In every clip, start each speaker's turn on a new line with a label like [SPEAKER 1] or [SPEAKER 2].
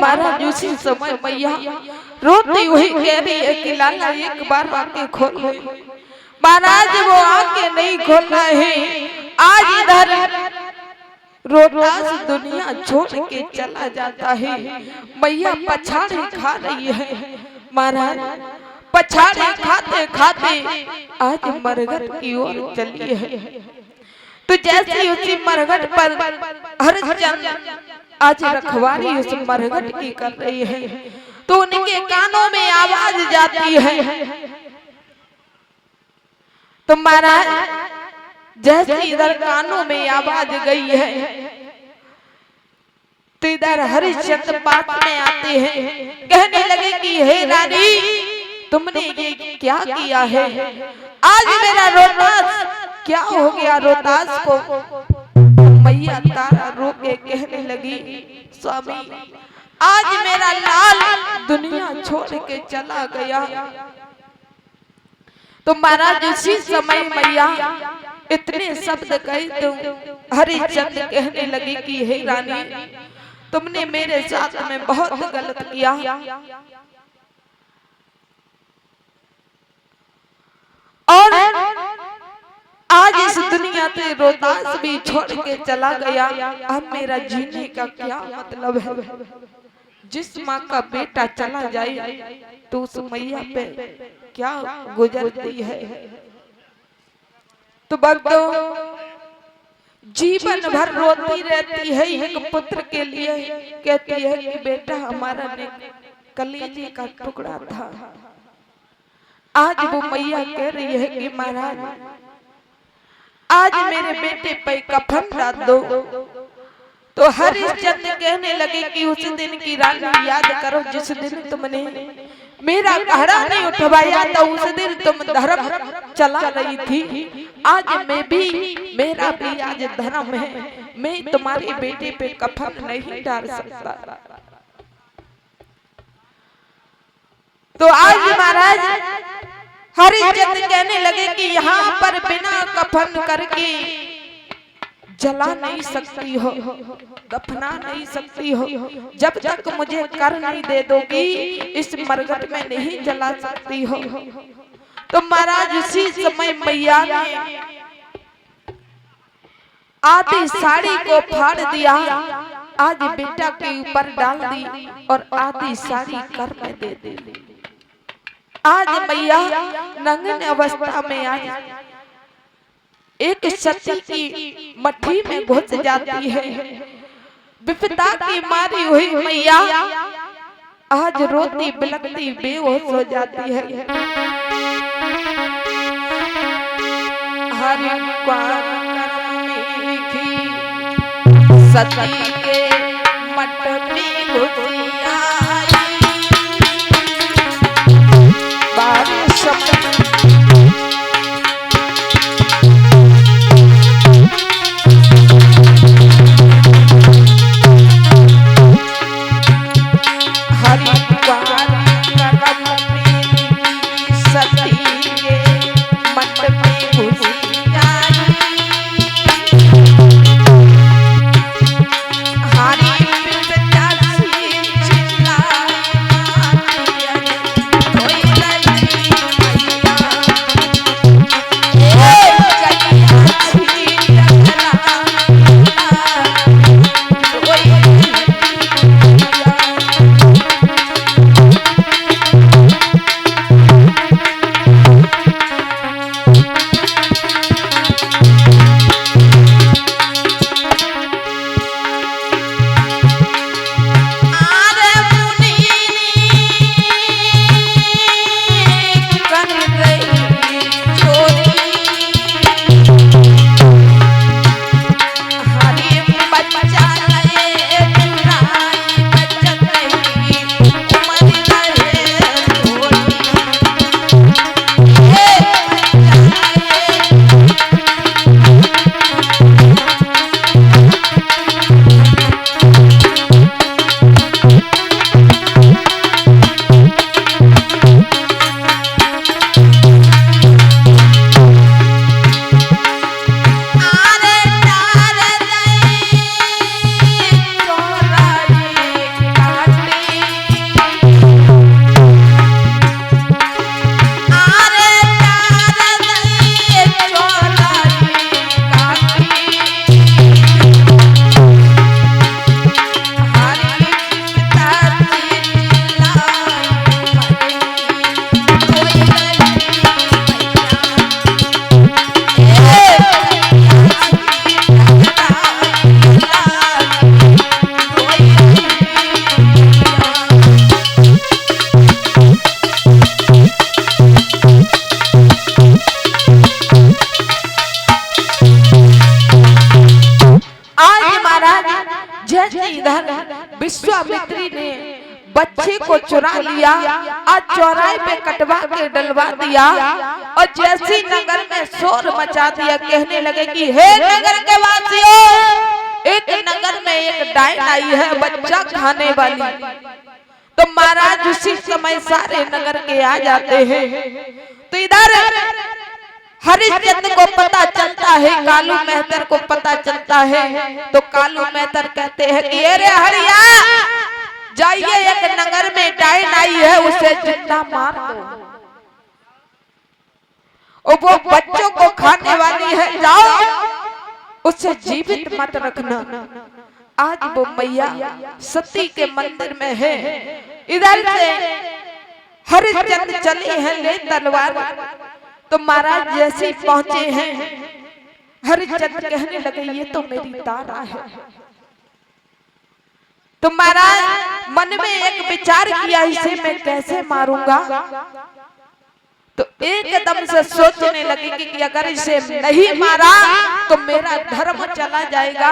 [SPEAKER 1] महाराज उसी समय मैया रोती हुई कह रही है कि लाला एक बार आंखें खोल ले। महाराज वो आंखें नहीं खोल रहे हैं। आज इधर रोहतास दुनिया छोड़ के चला जाता है। मैया पछाड़े खा रही है। महाराज पछाड़े खाते खाते आज मरघट की ओर चली है। तो जैसे उसी मरघट पर हरिश्चंद्र आज रखवारी उस मरघट की कर रही है, तो उनके कानों में आवाज जाती है। तो महाराज जैसे इधर कानों में आवाज गई है, तो इधर हरिश्चंद्र पास में आते हैं। कहने लगे कि हे रानी, तुमने ये क्या किया है? आज मेरा रोहतास क्या हो गया? रोहतास को मैया तारा रो के कहने लगी, स्वामी आज मेरा लाल दुनिया छोड़ के चला गया। तो महाराज उसी समय मैया इतने शब्द कहे तो हरिश्चंद्र कहने लगे कि हे रानी, तुमने मेरे साथ में बहुत गलत किया। और आज इस दुनिया से रोहतास भी छोड़ के चला गया। अब मेरा जीने का क्या मतलब है? जिस माँ का बेटा चला जाए तो उस मैया पे क्या गुजरती है। तो भक्तों जीवन भर रोती रहती है एक पुत्र के लिए। कहती है कि बेटा हमारा ने कलेजे का टुकड़ा था। आज वो मैया कह रही है कि महाराज आज मेरे बेटे पे कफन डाल दो। तो हरिश्चंद्र कहने लगे कि उस दिन की रानी याद करो जिस दिन तुमने मेरा घड़ा नहीं उठवाया था। उस दिन तुम धर्म चला रही थी। आज मैं भी, मेरा भी आज धर्म है। मैं तुम्हारे बेटे पे कफन नहीं डाल सकता। तो आज महाराज हरिश्चंद्र कहने लगे कि यहाँ पर बिना कफन करके जला नहीं सकती हो, दफना नहीं सकती हो। जब तक मुझे कर नहीं दे दोगी इस मरघट में नहीं जला सकती हो। तो महाराज उसी समय मैया ने आधी साड़ी को फाड़ दिया, आधी बेटा के ऊपर डाल दी और आधी साड़ी कर में दे दी। आज मैया नंगन अवस्था में आई एक सती की मट्ठी में घुस जाती है। विपदा की मारी हुई मैया आज रोती बिलखती बेहोश हो जाती है। हरि सती के मठ में घुसी आई बारिश मंत्री ने बच्चे को चुरा लिया, आज चौराहे पे कटवा के डलवा दिया और जैसी नगर में शोर मचा दिया, कहने लगे कि हे नगर के वासियों, एक नगर में एक डायन आई है बच्चा खाने वाली। तो महाराज उसी समय सारे नगर के आ जाते हैं। तो इधर हरिश्चंद्र को पता चलता है, कालू मेहतर को पता चलता है। तो कालू मेहतर कहते हैं कि अरे हरिया, जाइए एक नगर में डायन आई है, उसे जिंदा मार दो, और वो बच्चों को खाने वाली है, जाओ उसे जीवित मत रखना। आज वो मैया सती के मंदिर में है। इधर से हरिश्चंद्र चले हैं ले तलवार। तो महाराज जैसे पहुंचे हैं, हरिश्चंद्र कहने लगे ये तो मेरी तारा है। तो महाराज मन में एक विचार किया, इसे मैं कैसे मारूंगा। तो एकदम से सोचने लगे कि अगर इसे नहीं मारा तो मेरा धर्म चला जाएगा।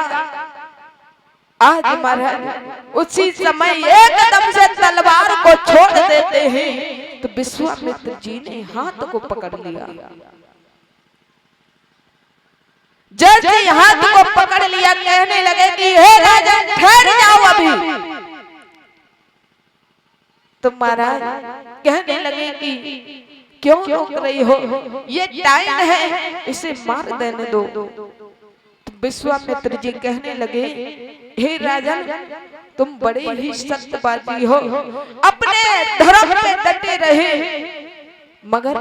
[SPEAKER 1] आज महाराज उसी समय एकदम से तलवार को छोड़ देते हैं। तो विश्वामित्र जी ने हाथ को पकड़ लिया। जैसे हाथ को पकड़ लिया, कहने लगे कि हे राजन ठहर जाओ अभी। तो महाराज कहने लगे कि क्यों रोक रही हो, ये डायन है, इसे मार देने दो। तो विश्वामित्र जी कहने लगे हे राजन, तुम बड़े ही सत्यवादी हो, अपने धर्म पे डटे रहे, मगर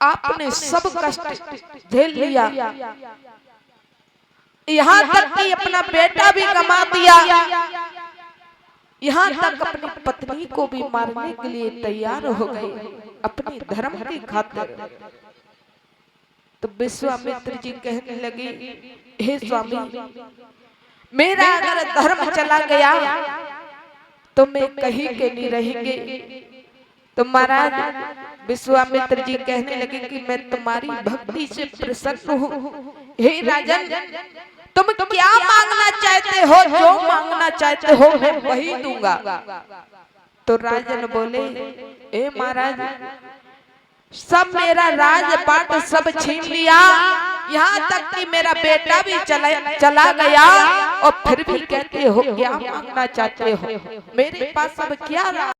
[SPEAKER 1] आपने सब कष्ट झेल लिया, यहाँ तक कि अपना बेटा भी गंवा दिया, यहाँ तक अपनी पत्नी को भी मारने के लिए तैयार हो गए अपने धर्म की खातिर। तो विश्वामित्र जी कहने लगे हे स्वामी, मेरा अगर धर्म चला गया तो मैं कहीं के नहीं रहेंगे। तो महाराज विश्वामित्र जी कहने लगे कि मैं तुम्हारी भक्ति से प्रसन्न हूँ। हे राजन, तुम क्या मांगना चाहते हो, जो मांगना चाहते हो मैं वही दूंगा। तो राजन बोले ए महाराज, सब मेरा राजपाट सब छीन लिया, यहाँ तक कि मेरा बेटा भी चला गया, और फिर भी कहते हो क्या मांगना चाहते हो, मेरे पास अब क्या